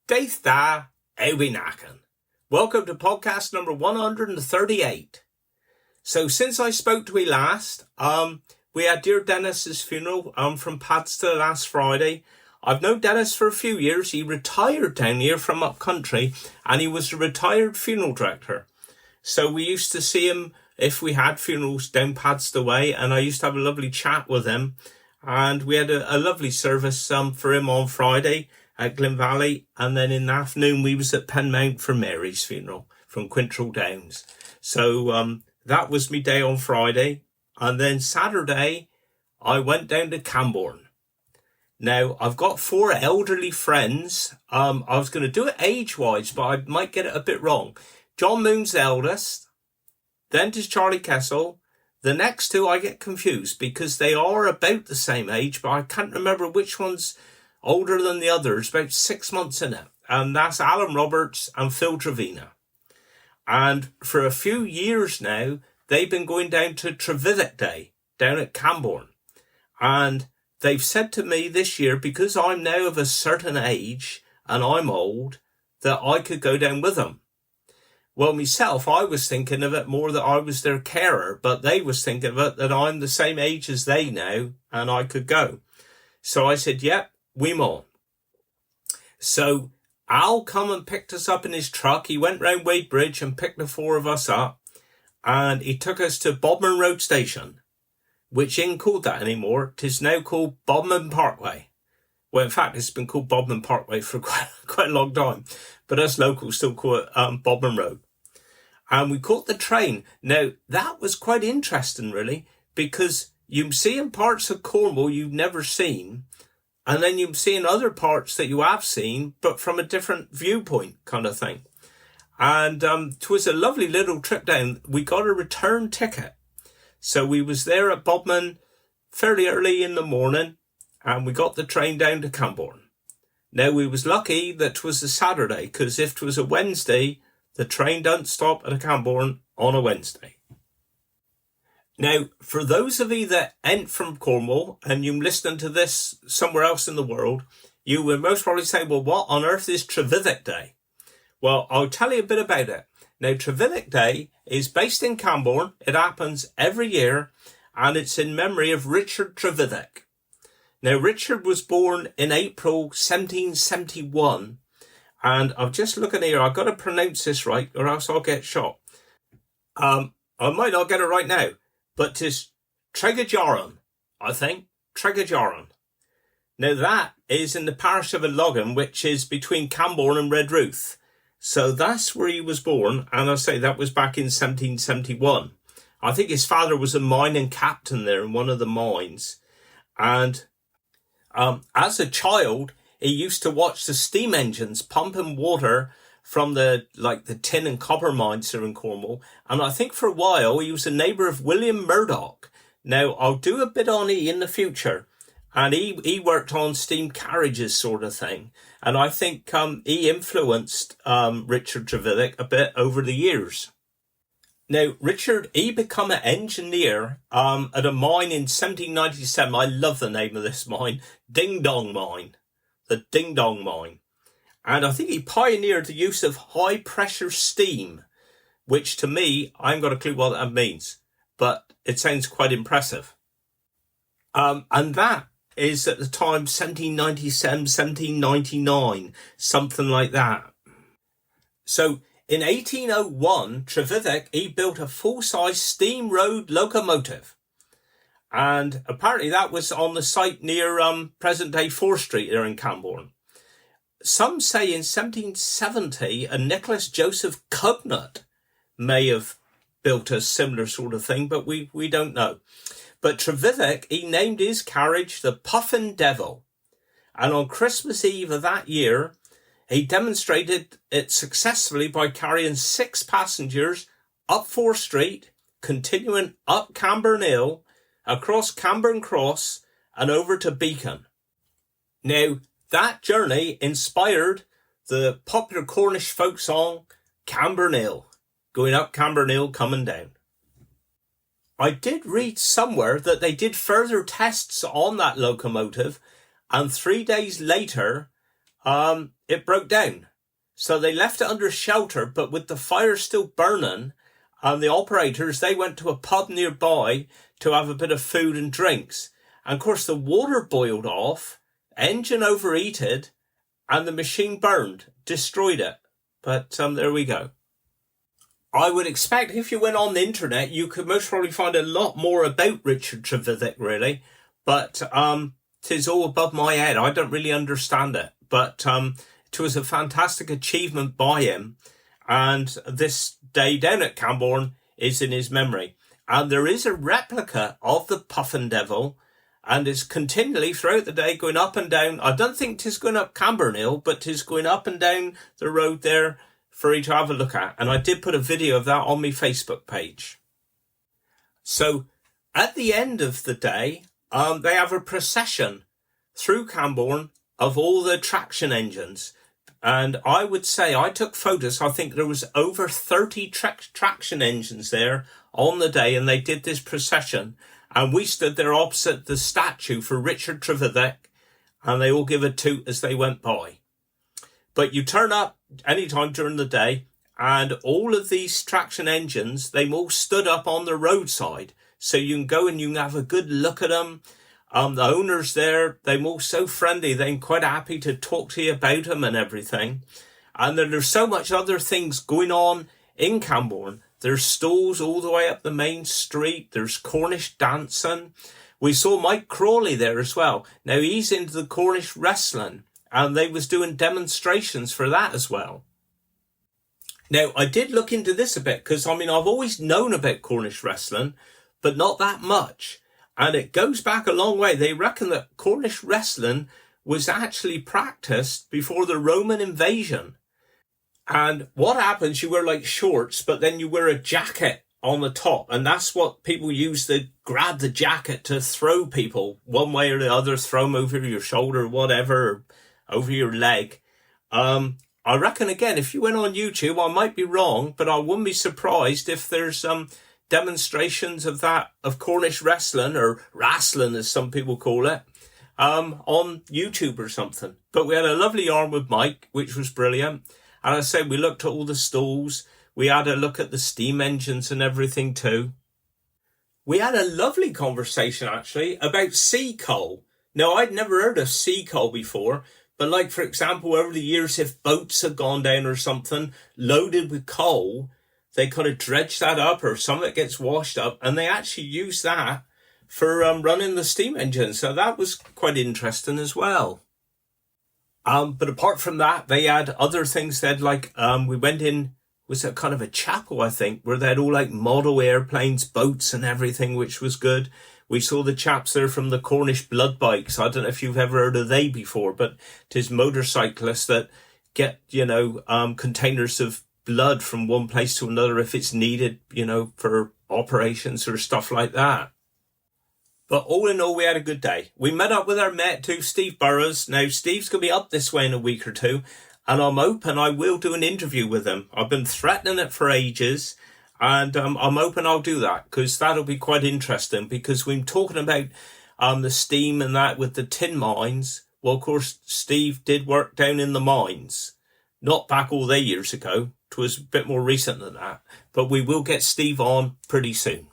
Daith da, Ewinakan. Welcome to podcast number 138. So since I spoke to you last, we had dear Dennis's funeral from Padstow last Friday. I've known Dennis for a few years. He retired down here from up country and he was a retired funeral director. So we used to see him if we had funerals down Padstow way, and I used to have a lovely chat with him. And we had a lovely service for him on Friday at Glyn Valley, and then in the afternoon we was at Penmount for Mary's funeral from Quintrell Downs. So that was me day on Friday, and then Saturday I went down to Camborne. Now I've got 4 elderly friends. I was going to do it age-wise, but I might get it a bit wrong. John Moon's the eldest, then there's Charlie Kessel. The next 2 I get confused because they are about the same age, but I can't remember which one's older than the others, about 6 months in it. And that's Alan Roberts and Phil Trevina. And for a few years now, they've been going down to Trevithick Day, down at Camborne. And they've said to me this year, because I'm now of a certain age and I'm old, that I could go down with them. Well, myself, I was thinking of it more that I was their carer, but they was thinking of it that I'm the same age as they now and I could go. So I said, yep, we on. So Al come and picked us up in his truck. He went round Wade Bridge and picked the 4 of us up, and he took us to Bodmin Road Station, which ain't called that anymore. 'Tis now called Bodmin Parkway. Well, in fact, it's been called Bodmin Parkway for quite a long time, but us locals still call it Bodmin Road. And we caught the train. Now, that was quite interesting, really, because you see in parts of Cornwall you've never seen, and then you see in other parts that you have seen, but from a different viewpoint kind of thing. And it was a lovely little trip down. We got a return ticket. So we was there at Bodmin fairly early in the morning, and we got the train down to Camborne. Now, we was lucky that it was a Saturday, because if it was a Wednesday, the train don't stop at Camborne on a Wednesday. Now, for those of you that ain't from Cornwall and you're listening to this somewhere else in the world, you will most probably say, well, what on earth is Trevithick Day? Well, I'll tell you a bit about it. Now, Trevithick Day is based in Camborne. It happens every year, and it's in memory of Richard Trevithick. Now, Richard was born in April 1771, and I'm just looking here. I've got to pronounce this right, or else I'll get shot. I might not get it right now, but it's Tregajaron, I think. Tregajaron. Now, that is in the parish of Logan, which is between Camborne and Redruth. So that's where he was born, and I say that was back in 1771. I think his father was a mining captain there in one of the mines, and as a child, he used to watch the steam engines pumping water from the tin and copper mines here in Cornwall. And I think for a while he was a neighbour of William Murdoch. Now, I'll do a bit on in the future. And he worked on steam carriages sort of thing. And I think he influenced Richard Trevithick a bit over the years. Now, Richard, he became an engineer at a mine in 1797. I love the name of this mine, Ding Dong Mine. The Ding Dong Mine. And I think he pioneered the use of high-pressure steam, which to me, I haven't got a clue what that means, but it sounds quite impressive. And that is at the time 1797, 1799, something like that. So, in 1801, Trevithick, he built a full-size steam road locomotive. And apparently that was on the site near present-day 4th Street here in Camborne. Some say in 1770, a Nicholas Joseph Cubnut may have built a similar sort of thing, but we don't know. But Trevithick, he named his carriage the Puffin Devil. And on Christmas Eve of that year, he demonstrated it successfully by carrying 6 passengers up 4th Street, continuing up Camborne Hill, across Camborne Cross, and over to Beacon. Now, that journey inspired the popular Cornish folk song, Camborne Hill, going up Camborne Hill, coming down. I did read somewhere that they did further tests on that locomotive, and 3 days later, it broke down. So they left it under shelter, but with the fire still burning, the operators, they went to a pub nearby to have a bit of food and drinks. And of course the water boiled off, engine overheated, and the machine burned, destroyed it. But there we go. I would expect if you went on the internet, you could most probably find a lot more about Richard Trevithick, really. But 'tis all above my head. I don't really understand it. But it was a fantastic achievement by him. And this day down at Camborne is in his memory. And there is a replica of the Puffin Devil, and it's continually throughout the day going up and down. I don't think 'tis going up Camborne Hill, but 'tis going up and down the road there for you to have a look at. And I did put a video of that on my Facebook page. So at the end of the day, they have a procession through Camborne of all the traction engines. And I would say I took photos. I think there was over 30 traction engines there on the day, and they did this procession. And we stood there opposite the statue for Richard Trevithick, and they all give a toot as they went by. But you turn up anytime during the day, and all of these traction engines, they all stood up on the roadside. So you can go and you can have a good look at them. The owners there, they're all so friendly. They're quite happy to talk to you about them and everything. And then there's so much other things going on in Camborne. There's stalls all the way up the main street. There's Cornish dancing. We saw Mike Crawley there as well. Now he's into the Cornish wrestling, and they was doing demonstrations for that as well. Now I did look into this a bit because I've always known about Cornish wrestling, but not that much. And it goes back a long way. They reckon that Cornish wrestling was actually practiced before the Roman invasion. And what happens, you wear like shorts, but then you wear a jacket on the top. And that's what people use to grab the jacket to throw people one way or the other, throw them over your shoulder or whatever, or over your leg. I reckon, again, if you went on YouTube, I might be wrong, but I wouldn't be surprised if there's demonstrations of that, of Cornish wrestling, or wrestling as some people call it, on YouTube or something. But we had a lovely yarn with Mike, which was brilliant. And I said, we looked at all the stalls. We had a look at the steam engines and everything too. We had a lovely conversation actually about sea coal. Now, I'd never heard of sea coal before, but like, for example, over the years, if boats had gone down or something loaded with coal, they kind of dredge that up, or some of it gets washed up, and they actually use that for running the steam engine. So that was quite interesting as well. But apart from that, they had other things. They had like, we went in, was it kind of a chapel, I think, where they had all like model airplanes, boats and everything, which was good. We saw the chaps there from the Cornish blood bikes. I don't know if you've ever heard of they before, but it is motorcyclists that get, containers of blood from one place to another if it's needed, for operations or stuff like that. But all in all, we had a good day. We met up with our mate too, Steve Burrows. Now, Steve's going to be up this way in a week or two, and I'm hoping I will do an interview with him. I've been threatening it for ages, and I'm hoping I'll do that, because that'll be quite interesting, because we've been talking about the steam and that with the tin mines. Well, of course, Steve did work down in the mines, not back all the years ago. It was a bit more recent than that, but we will get Steve on pretty soon.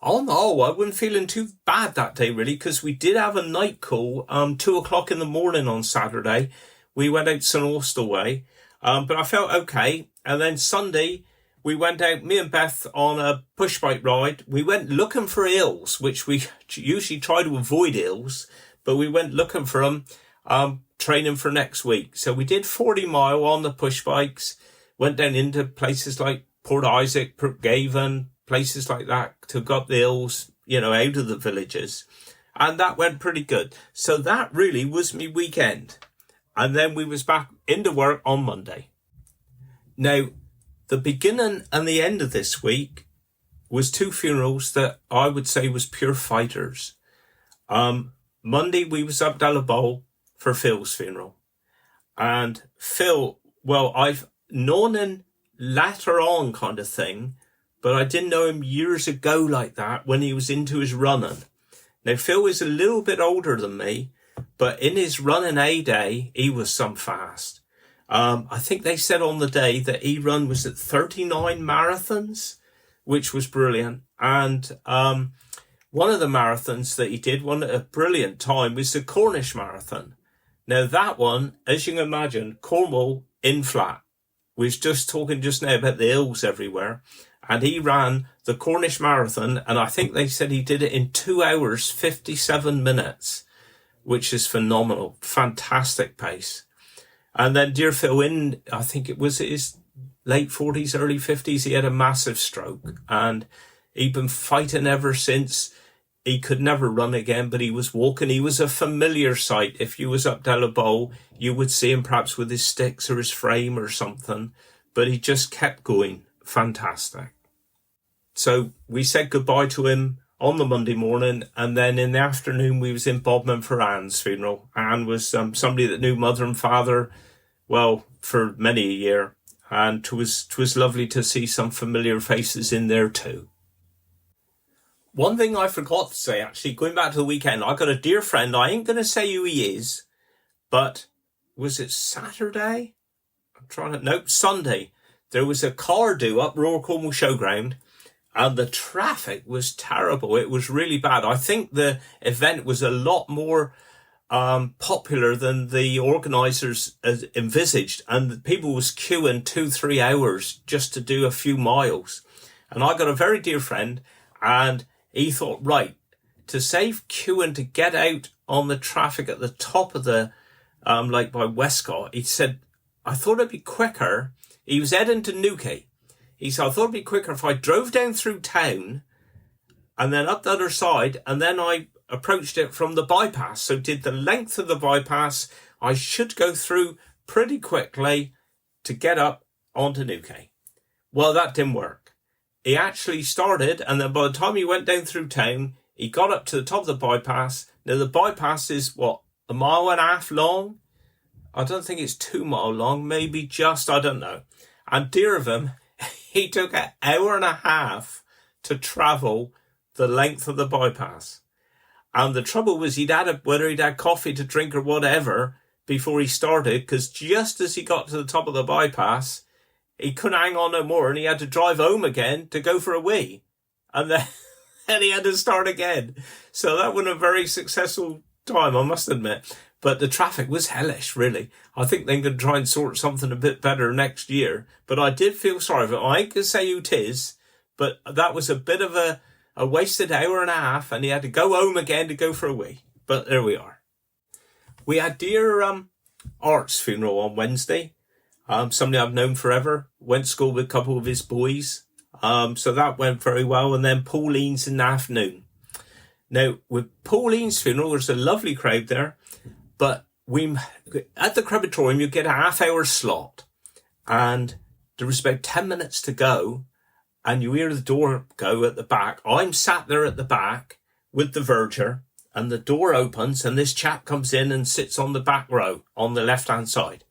On the whole, I wasn't feeling too bad that day, really, because we did have a night call, 2:00 in the morning on Saturday. We went out St Austell way, but I felt okay. And then Sunday, we went out, me and Beth, on a push bike ride. We went looking for hills, which we usually try to avoid hills, but we went looking for them, training for next week. So we did 40 mile on the push bikes, went down into places like Port Isaac, Portgaven, places like that, to go up the hills, out of the villages. And that went pretty good. So that really was me weekend. And then we was back into work on Monday. Now, the beginning and the end of this week was two funerals that I would say was pure fighters. Monday, we was up Dallabole for Phil's funeral. And Phil, well, I've known him later on kind of thing, but I didn't know him years ago like that when he was into his running. Now, Phil is a little bit older than me, but in his running A day, he was some fast. I think they said on the day that he run was at 39 marathons, which was brilliant. And one of the marathons that he did, a brilliant time, was the Cornish Marathon. Now that one, as you can imagine, Cornwall in flat. We was just talking just now about the hills everywhere. And he ran the Cornish Marathon, and I think they said he did it in 2 hours, 57 minutes, which is phenomenal. Fantastic pace. And then dear Phil, I think it was his late 40s, early 50s, he had a massive stroke. And he'd been fighting ever since. He could never run again, but he was walking. He was a familiar sight. If you was up down a bowl, you would see him perhaps with his sticks or his frame or something. But he just kept going. Fantastic. So we said goodbye to him on the Monday morning, and then in the afternoon we was in Bodmin for Anne's funeral. Anne was somebody that knew mother and father well for many a year, and 'twas lovely to see some familiar faces in there too. One thing I forgot to say, actually, going back to the weekend, I got a dear friend. I ain't going to say who he is, but was it Saturday? Sunday. There was a car due up Royal Cornwall Showground, and the traffic was terrible. It was really bad. I think the event was a lot more popular than the organisers envisaged, and people was queuing 2-3 hours just to do a few miles. And I got a very dear friend, and he thought, right, to save queuing to get out on the traffic at the top of the, like by Westcott, he said, I thought it'd be quicker. He was heading to Newquay. He said, I thought it'd be quicker if I drove down through town and then up the other side, and then I approached it from the bypass. So did the length of the bypass. I should go through pretty quickly to get up onto Newquay. Well, that didn't work. He actually started, and then by the time he went down through town, he got up to the top of the bypass. Now, the bypass is, what, 1.5 miles long? I don't think it's 2 miles long, maybe just, I don't know. And dear of him, he took 1.5 hours to travel the length of the bypass. And the trouble was whether he'd had coffee to drink or whatever before he started, because just as he got to the top of the bypass, he couldn't hang on no more, and he had to drive home again to go for a wee. And then and he had to start again. So that wasn't a very successful time, I must admit. But the traffic was hellish, really. I think they're going to try and sort something a bit better next year. But I did feel sorry for it. I ain't going to say who 'tis, but that was a bit of a wasted 1.5 hours, and he had to go home again to go for a wee. But there we are. We had dear Art's funeral on Wednesday. Somebody I've known forever. Went to school with a couple of his boys. So that went very well. And then Pauline's in the afternoon. Now, with Pauline's funeral, there's a lovely crowd there. But at the crematorium, you get a half-hour slot. And there was about 10 minutes to go. And you hear the door go at the back. I'm sat there at the back with the verger. And the door opens, and this chap comes in and sits on the back row on the left-hand side.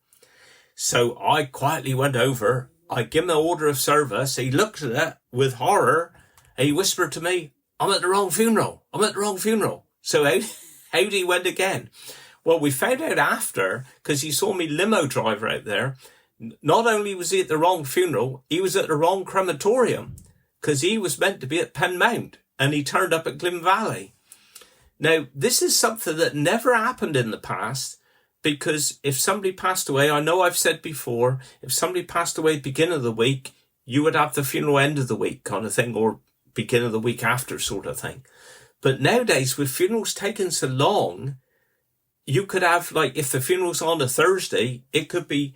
So I quietly went over. I gave him the order of service. He looked at it with horror. And he whispered to me, I'm at the wrong funeral. I'm at the wrong funeral. So out he went again. Well, we found out after, because he saw me limo driver out there. Not only was he at the wrong funeral, he was at the wrong crematorium, because he was meant to be at Penmount, and he turned up at Glyn Valley. Now, this is something that never happened in the past, because if somebody passed away, I know I've said before, if somebody passed away beginning of the week, you would have the funeral end of the week kind of thing, or beginning of the week after sort of thing. But nowadays, with funerals taking so long, you could have, like, if the funeral's on a Thursday, it could be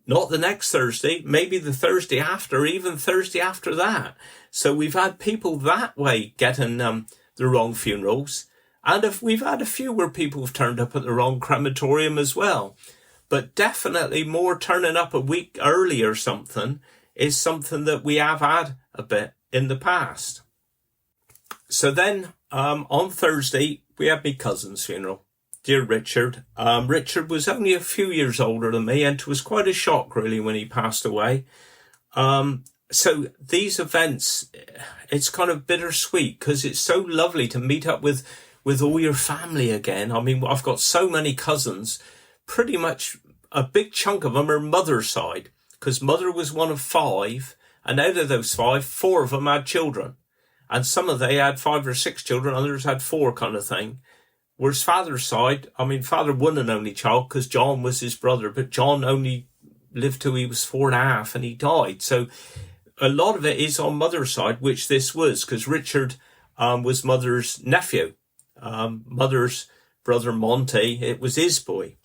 not the next Thursday, maybe the Thursday after, even Thursday after that. So we've had people that way getting the wrong funerals. And we've had a few where people have turned up at the wrong crematorium as well. But definitely more turning up a week early or something is something that we have had a bit in the past. So then on Thursday, we had my cousin's funeral. Dear Richard. Richard was only a few years older than me, and it was quite a shock, really, when he passed away. So these events, it's kind of bittersweet, because it's so lovely to meet up with with all your family again. I mean, I've got so many cousins, pretty much a big chunk of them are mother's side, because mother was one of 5, and out of those 5, 4 of them had children. And some of they had 5 or 6 children, others had 4 kind of thing. Whereas father's side, I mean, father wasn't an only child because John was his brother, but John only lived till he was 4.5 and he died. So a lot of it is on mother's side, which this was, because Richard was mother's nephew. Mother's brother Monty, it was his boy.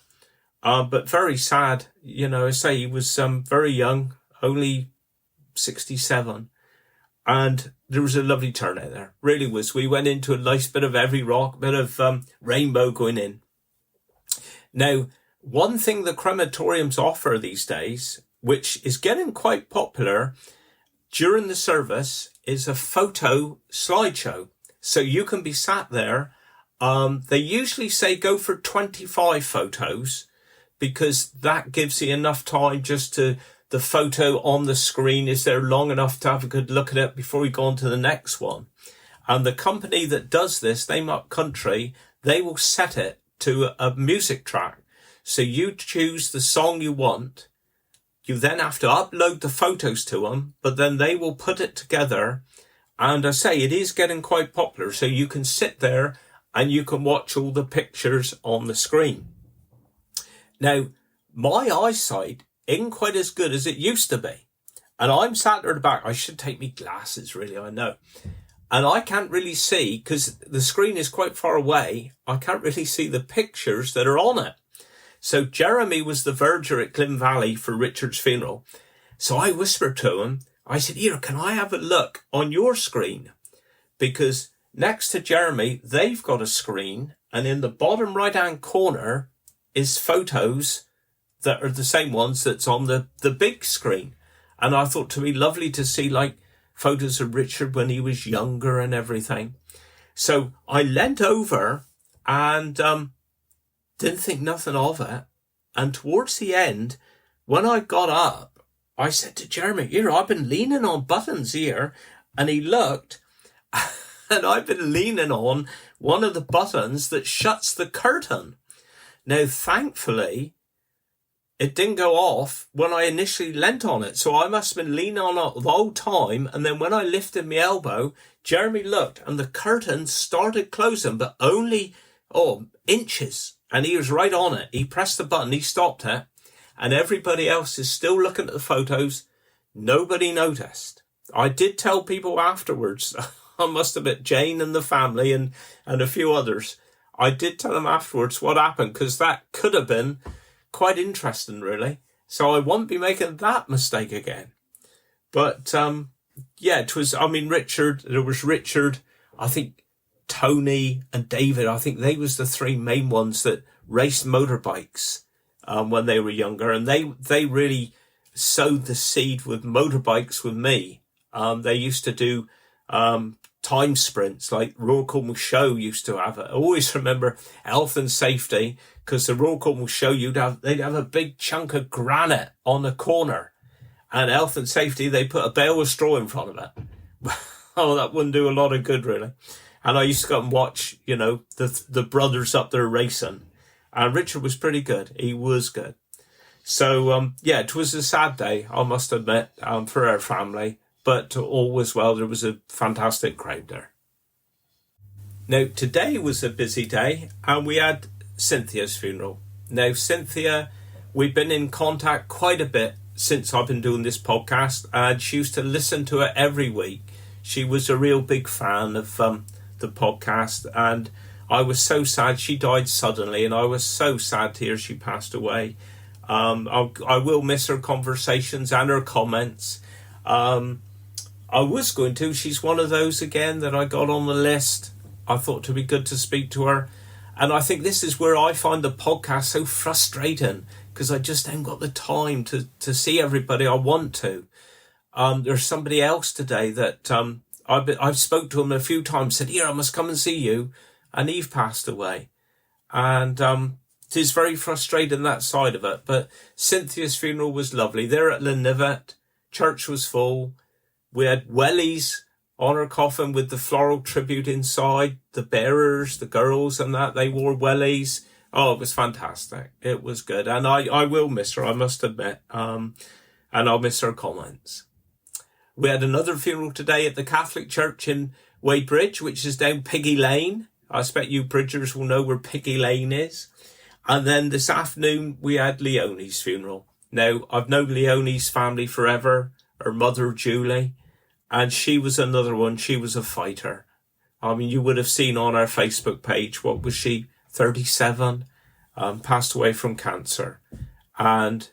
But very sad, I say he was very young, only 67. And there was a lovely turnout there, really was. We went into a nice bit of heavy rock, bit of rainbow going in. Now, one thing the crematoriums offer these days, which is getting quite popular during the service, is a photo slideshow. So you can be sat there. They usually say go for 25 photos because that gives you enough time just to, the photo on the screen is there long enough to have a good look at it before we go on to the next one. And the company that does this, Name Up Country, they will set it to a music track. So you choose the song you want. You then have to upload the photos to them, but then they will put it together. And I say it is getting quite popular. So you can sit there and you can watch all the pictures on the screen. Now, my eyesight isn't quite as good as it used to be. And I'm sat there at the back. I should take me glasses, really, I know. And I can't really see, because the screen is quite far away, I can't really see the pictures that are on it. So Jeremy was the verger at Glyn Valley for Richard's funeral. So I whispered to him, I said, here, can I have a look on your screen? Because next to Jeremy, they've got a screen, and in the bottom right-hand corner is photos that are the same ones that's on the big screen. And I thought to be lovely to see like photos of Richard when he was younger and everything. So I leant over and didn't think nothing of it. And towards the end, when I got up, I said to Jeremy, here, I've been leaning on buttons here. And he looked, and I've been leaning on one of the buttons that shuts the curtain. Now, thankfully, it didn't go off when I initially leant on it. So I must have been leaning on it the whole time. And then when I lifted my elbow, Jeremy looked and the curtain started closing, but only, inches. And he was right on it. He pressed the button, he stopped it. And everybody else is still looking at the photos. Nobody noticed. I did tell people afterwards, I must have met Jane and the family and a few others. I did tell them afterwards what happened, because that could have been quite interesting, really. So I won't be making that mistake again. But, it was, Richard, there was Richard, I think Tony and David, I think they was the 3 main ones that raced motorbikes, when they were younger. And they really sowed the seed with motorbikes with me. They used to do, time sprints like Royal Cornwall Show used to have it. I always remember health and safety, because the Royal Cornwall Show, they'd have a big chunk of granite on the corner, and health and safety, they put a bale of straw in front of it. Oh, that wouldn't do a lot of good, really. And I used to go and watch, the brothers up there racing, and Richard was pretty good. He was good. So, it was a sad day, I must admit, for our family. But all was well. There was a fantastic crowd there. Now, today was a busy day, and we had Cynthia's funeral. Now, Cynthia, we've been in contact quite a bit since I've been doing this podcast, and she used to listen to it every week. She was a real big fan of the podcast, and I was so sad. She died suddenly, and I was so sad to hear she passed away. I will miss her conversations and her comments. I was going to. She's one of those, again, that I got on the list. I thought it'd be good to speak to her. And I think this is where I find the podcast so frustrating, because I just haven't got the time to see everybody I want to. There's somebody else today that I've spoke to him a few times, said, here, I must come and see you. And Eve passed away. And it is very frustrating, that side of it. But Cynthia's funeral was lovely. There at Llanivet, church was full. We had wellies on her coffin with the floral tribute inside. The bearers, the girls and that, they wore wellies. Oh, it was fantastic. It was good. And I will miss her, I must admit. And I'll miss her comments. We had another funeral today at the Catholic Church in Wadebridge, which is down Piggy Lane. I expect you Bridgers will know where Piggy Lane is. And then this afternoon, we had Leonie's funeral. Now, I've known Leonie's family forever, her mother, Julie, and she was another one. She was a fighter. I mean, you would have seen on our Facebook page, what was she, 37, passed away from cancer. And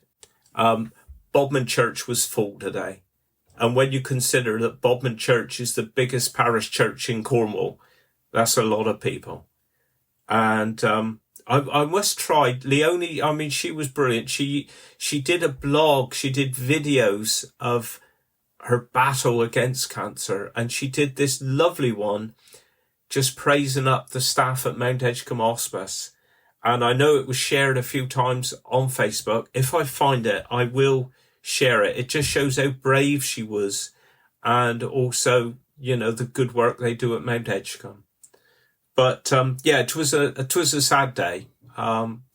Bodmin Church was full today. And when you consider that Bodmin Church is the biggest parish church in Cornwall, that's a lot of people. And I must try. Leonie, I mean, she was brilliant. She did a blog, she did videos of her battle against cancer, and she did this lovely one just praising up the staff at Mount Edgecombe Hospice. And I know it was shared a few times on Facebook. If I find it, I will share it. It just shows how brave she was, and also, you know, the good work they do at Mount Edgecombe. But yeah, it was a sad day.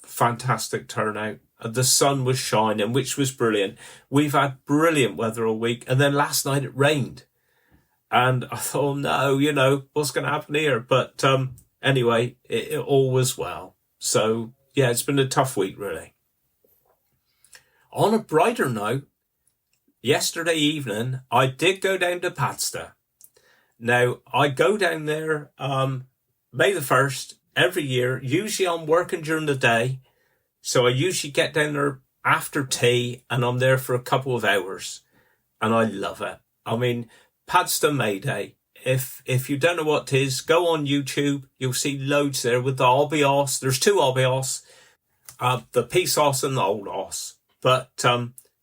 Fantastic turnout. The sun was shining, which was brilliant. We've had brilliant weather all week, and then last night it rained. And I thought, oh, no, you know, what's going to happen here? But anyway, it all was well. So yeah, it's been a tough week, really. On a brighter note, yesterday evening, I did go down to Padstow. Now, I go down there May the 1st every year. Usually I'm working during the day, so I usually get down there after tea, and I'm there for a couple of hours, and I love it. I mean, Padstow May Day. If you don't know what it is, go on YouTube. You'll see loads there with the Obby Hoss. There's two Obby Hoss, the Peace Hoss and the Old Hoss. But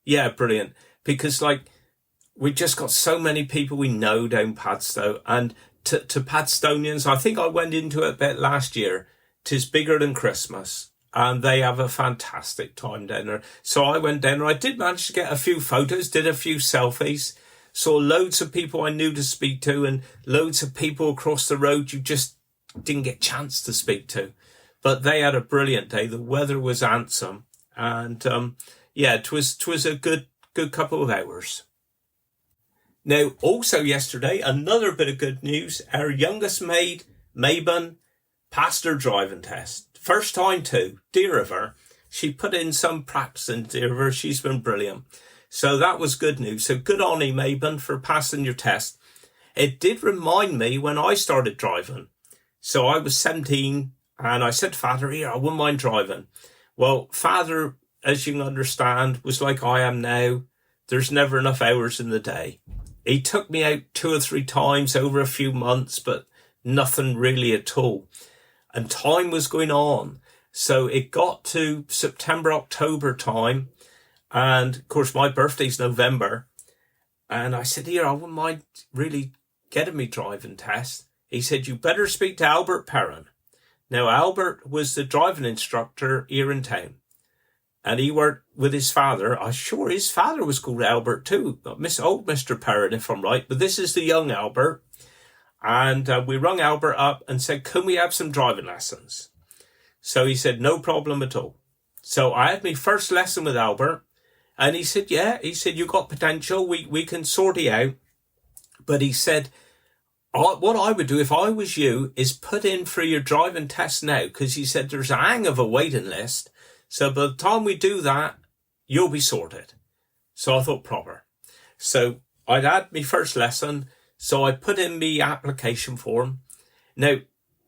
yeah, brilliant. Because like, we just got so many people we know down Padstow, and to Padstonians, I think I went into it a bit last year. 'Tis bigger than Christmas, and they have a fantastic time down there. So I went down there. I did manage to get a few photos, did a few selfies, saw loads of people I knew to speak to, and loads of people across the road you just didn't get a chance to speak to. But they had a brilliant day. The weather was handsome, and yeah, it was a good couple of hours. Now, also yesterday, another bit of good news. Our youngest maid, Mabon, passed her driving test. First time too. Dear of her. She put in some practice in, dear of her. She's been brilliant. So that was good news. So good on you, Mabon, for passing your test. It did remind me when I started driving. So I was 17 and I said to Father, here, I wouldn't mind driving. Well, Father, as you can understand, was like I am now. There's never enough hours in the day. He took me out 2 or 3 times over a few months, but nothing really at all. And time was going on. So it got to September, October time. And of course, my birthday's November. And I said, here, I wouldn't mind really getting me driving test. He said, you better speak to Albert Perrin. Now, Albert was the driving instructor here in town. And he worked with his father. I'm sure his father was called Albert too. Old Mr. Perrin, if I'm right. But this is the young Albert. And we rung Albert up and said, can we have some driving lessons? So he said, no problem at all. So I had my first lesson with Albert. And he said, yeah. He said, you got potential. We can sort it out. But he said, what I would do if I was you is put in for your driving test now. Because he said, there's a hang of a waiting list. So by the time we do that, you'll be sorted. So I thought proper. So I'd had my first lesson. So I put in my application form. Now,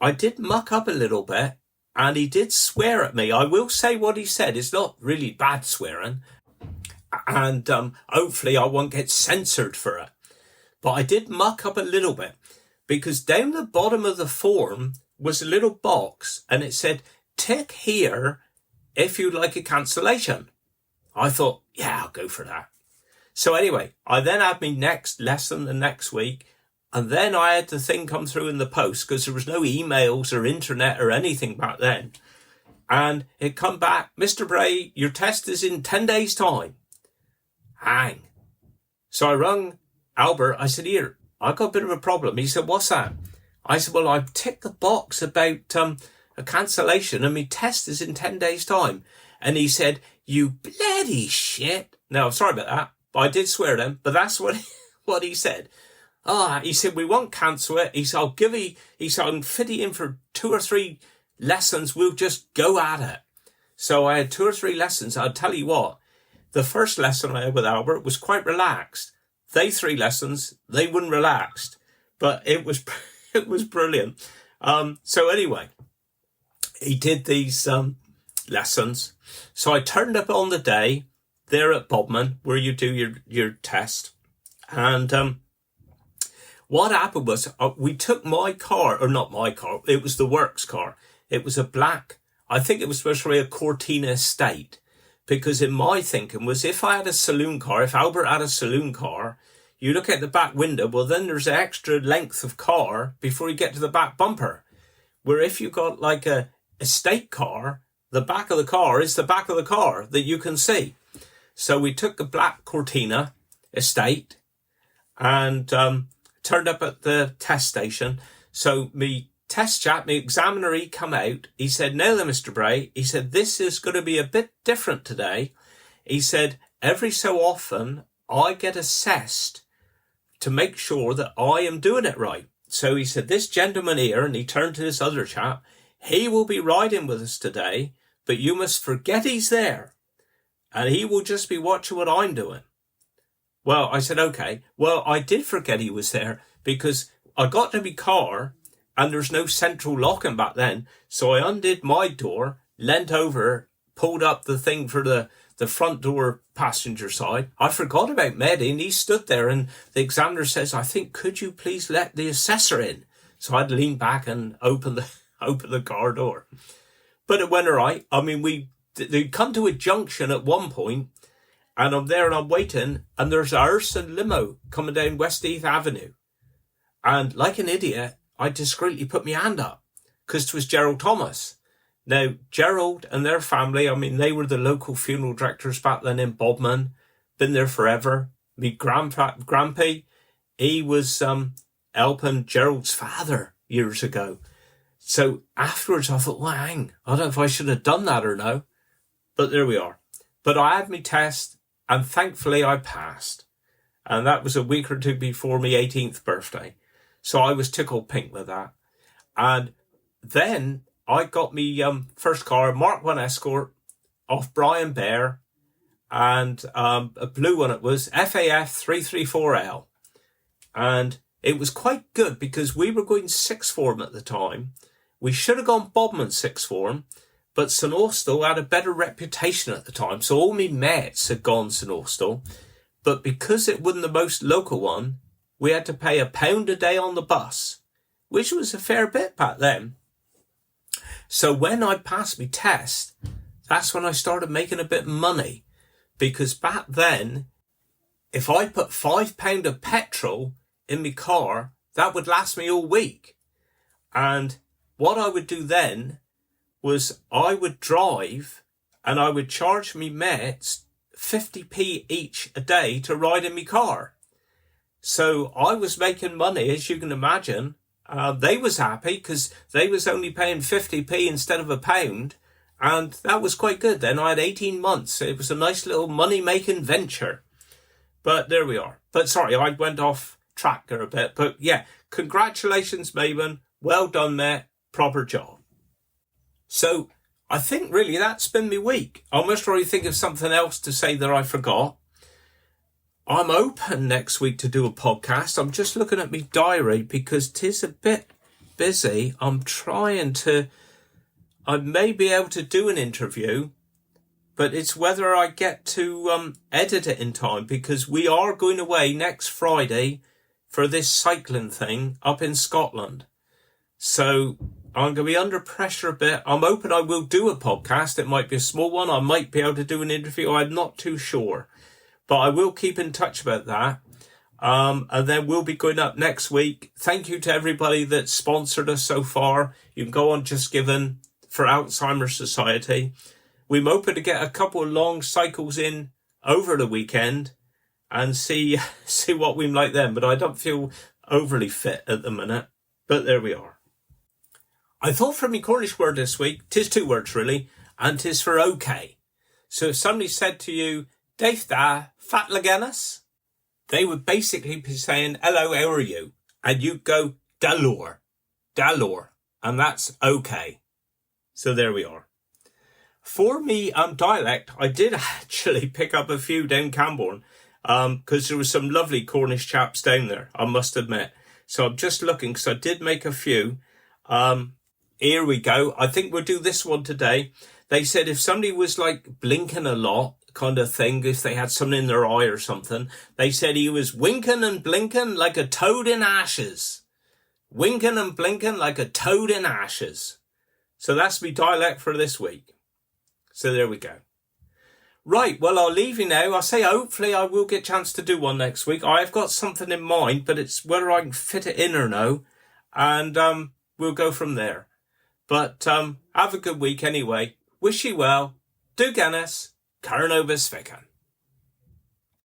I did muck up a little bit. And he did swear at me. I will say what he said. It's not really bad swearing. And hopefully I won't get censored for it. But I did muck up a little bit. Because down the bottom of the form was a little box. And it said, tick here if you'd like a cancellation. I thought, yeah, I'll go for that. So anyway, I then had my next lesson the next week. And then I had the thing come through in the post because there was no emails or internet or anything back then. And it come back, Mr. Bray, your test is in 10 days' time. Hang. So I rung Albert. I said, here, I got a bit of a problem. He said, what's that? I said, well, I've ticked the box about a cancellation and my test is in 10 days' time. And he said, you bloody shit. No, I'm sorry about that. But I did swear at him, but that's what he said. He said, we won't cancel it. He said, I'll fit you in for 2 or 3 lessons. We'll just go at it. So I had 2 or 3 lessons. I'll tell you what, the first lesson I had with Albert was quite relaxed. They 3 lessons, they weren't relaxed, but it was brilliant. So anyway, he did these lessons. So I turned up on the day there at Bodmin where you do your test. And what happened was we took my car, or not my car, it was the works car. It was a black, I think it was supposed to be a Cortina Estate. Because in my thinking was if I had a saloon car, if Albert had a saloon car, you look at the back window, well then there's an extra length of car before you get to the back bumper. Where if you got like a estate car, the back of the car is the back of the car that you can see. So we took the black Cortina Estate and turned up at the test station. So me test chap, my examiner, he come out. He said, now then, Mr. Bray, he said, this is going to be a bit different today. He said, every so often I get assessed to make sure that I am doing it right. So he said, this gentleman here, and he turned to this other chap, he will be riding with us today, but you must forget he's there. And he will just be watching what I'm doing. Well, I said, okay. Well, I did forget he was there because I got to my car and there's no central locking back then. So I undid my door, leant over, pulled up the thing for the front door passenger side. I forgot about Mehdi, and he stood there and the examiner says, I think, could you please let the assessor in? So I'd lean back and open the car door. But it went all right. I mean, they come to a junction at one point and I'm there and I'm waiting and there's a hearse and limo coming down West Heath Avenue. And like an idiot, I discreetly put my hand up because it was Gerald Thomas. Now, Gerald and their family, I mean, they were the local funeral directors back then in Bodmin, been there forever. Me Grampy, he was helping Gerald's father years ago. So afterwards I thought, well, I don't know if I should have done that or no. But there we are. But I had my test and thankfully I passed. And that was a week or 2 before my 18th birthday. So I was tickled pink with that. And then I got me first car, Mark 1 Escort, off Brian Bear. And a blue one it was, FAF 334L. And it was quite good because we were going 6th form at the time. We should have gone Bodmin 6th form, but St Austell had a better reputation at the time. So all my mates had gone St Austell. But because it wasn't the most local one, we had to pay £1 a day on the bus, which was a fair bit back then. So when I passed my test, that's when I started making a bit of money. Because back then, if I put £5 of petrol in my car, that would last me all week. And what I would do then was I would drive and I would charge me mates 50p each a day to ride in my car. So I was making money, as you can imagine. They was happy because they was only paying 50p instead of £1. And that was quite good then. I had 18 months. It was a nice little money-making venture. But there we are. But sorry, I went off track there a bit. But yeah, congratulations, Maven. Well done, mate. Proper job. So I think really that's been my week. I must really think of something else to say that I forgot. I'm open next week to do a podcast. I'm just looking at my diary because 'tis a bit busy. I may be able to do an interview, but it's whether I get to edit it in time because we are going away next Friday for this cycling thing up in Scotland. So I'm going to be under pressure a bit. I'm hoping I will do a podcast. It might be a small one. I might be able to do an interview. I'm not too sure. But I will keep in touch about that. And then we'll be going up next week. Thank you to everybody that's sponsored us so far. You can go on Just Giving for Alzheimer's Society. We're hoping to get a couple of long cycles in over the weekend and see what we like then. But I don't feel overly fit at the minute, but there we are. I thought for me Cornish word this week, 'tis 2 words really, and 'tis for okay. So if somebody said to you, Dave da, fat lagenas, they would basically be saying, hello, how are you? And you go, dalor, and that's okay. So there we are. For me, dialect, I did actually pick up a few down Camborne, because there were some lovely Cornish chaps down there, I must admit. So I'm just looking, because I did make a few. Here we go. I think we'll do this one today. They said if somebody was like blinking a lot, kind of thing, if they had something in their eye or something, they said he was winking and blinking like a toad in ashes. Winking and blinking like a toad in ashes. So that's my dialect for this week. So there we go. Right, well, I'll leave you now. I'll say hopefully I will get a chance to do one next week. I've got something in mind, but it's whether I can fit it in or no. And we'll go from there. But have a good week anyway. Wish you well. Do Guinness. Carnobus Fican.